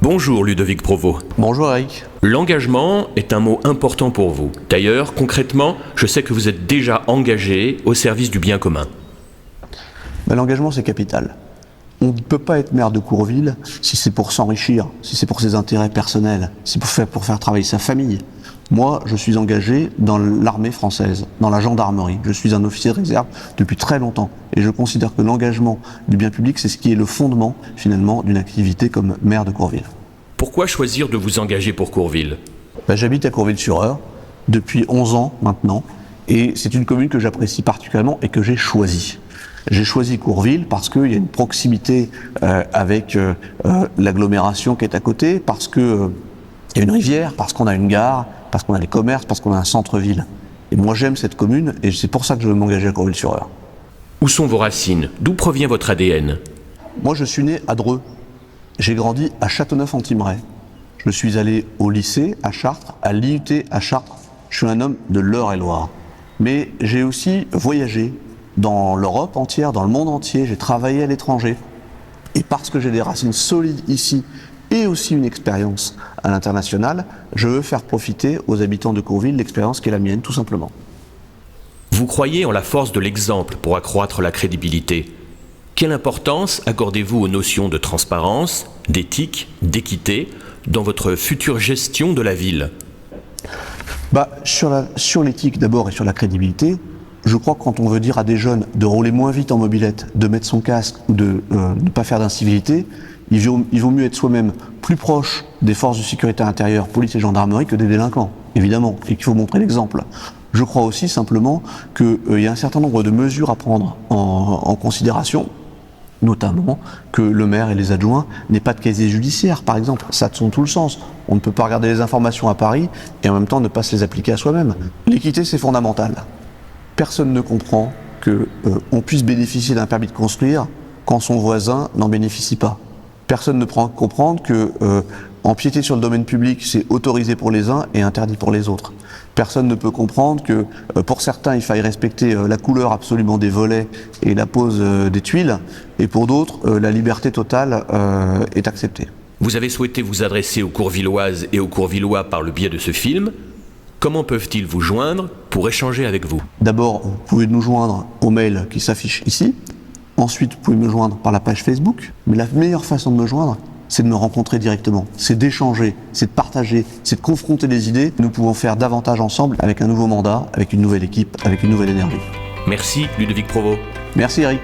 Bonjour Ludovic Provost. Bonjour Eric. L'engagement est un mot important pour vous. D'ailleurs, concrètement, je sais que vous êtes déjà engagé au service du bien commun. L'engagement, c'est capital. On ne peut pas être maire de Courville si c'est pour s'enrichir, si c'est pour ses intérêts personnels, si c'est pour faire travailler sa famille. Moi, je suis engagé dans l'armée française, dans la gendarmerie. Je suis un officier de réserve depuis très longtemps. Et je considère que l'engagement du bien public, c'est ce qui est le fondement, finalement, d'une activité comme maire de Courville. Pourquoi choisir de vous engager pour Courville ? J'habite à Courville-sur-Eure depuis 11 ans maintenant. Et c'est une commune que j'apprécie particulièrement et que j'ai choisie. J'ai choisi Courville parce qu'il y a une proximité avec l'agglomération qui est à côté, parce qu'il y a une rivière, parce qu'on a une gare, parce qu'on a les commerces, parce qu'on a un centre-ville. Et moi j'aime cette commune et c'est pour ça que je veux m'engager à Courville-sur-Eure. Où sont vos racines ? D'où provient votre ADN ? Moi je suis né à Dreux. J'ai grandi à Châteauneuf-en-Thymerais. Je suis allé au lycée à Chartres, à l'IUT à Chartres. Je suis un homme de l'Eure-et-Loir. Mais j'ai aussi voyagé dans l'Europe entière, dans le monde entier. J'ai travaillé à l'étranger. Et parce que j'ai des racines solides ici et aussi une expérience à l'international, je veux faire profiter aux habitants de Courville l'expérience qui est la mienne, tout simplement. Vous croyez en la force de l'exemple pour accroître la crédibilité. Quelle importance accordez-vous aux notions de transparence, d'éthique, d'équité dans votre future gestion de la ville ? Sur l'éthique d'abord et sur la crédibilité, je crois que quand on veut dire à des jeunes de rouler moins vite en mobilette, de mettre son casque ou de ne pas faire d'incivilité, il vaut mieux être soi-même plus proche des forces de sécurité intérieure, police et gendarmerie, que des délinquants, évidemment, et qu'il faut montrer l'exemple. Je crois aussi simplement qu'il y a un certain nombre de mesures à prendre en considération, notamment que le maire et les adjoints n'aient pas de casier judiciaire, par exemple. Ça a tout le sens. On ne peut pas regarder les informations à Paris et en même temps ne pas se les appliquer à soi-même. L'équité, c'est fondamental. Personne ne comprend qu'on puisse bénéficier d'un permis de construire quand son voisin n'en bénéficie pas. Personne ne peut comprendre que empiéter sur le domaine public, c'est autorisé pour les uns et interdit pour les autres. Personne ne peut comprendre que pour certains, il faille respecter la couleur absolument des volets et la pose des tuiles, et pour d'autres, la liberté totale est acceptée. Vous avez souhaité vous adresser aux Courvilloises et aux Courvillois par le biais de ce film. Comment peuvent-ils vous joindre pour échanger avec vous ? D'abord, vous pouvez nous joindre au mail qui s'affiche ici. Ensuite, vous pouvez me joindre par la page Facebook. Mais la meilleure façon de me joindre, c'est de me rencontrer directement. C'est d'échanger, c'est de partager, c'est de confronter les idées. Nous pouvons faire davantage ensemble avec un nouveau mandat, avec une nouvelle équipe, avec une nouvelle énergie. Merci Ludovic Provost. Merci Eric.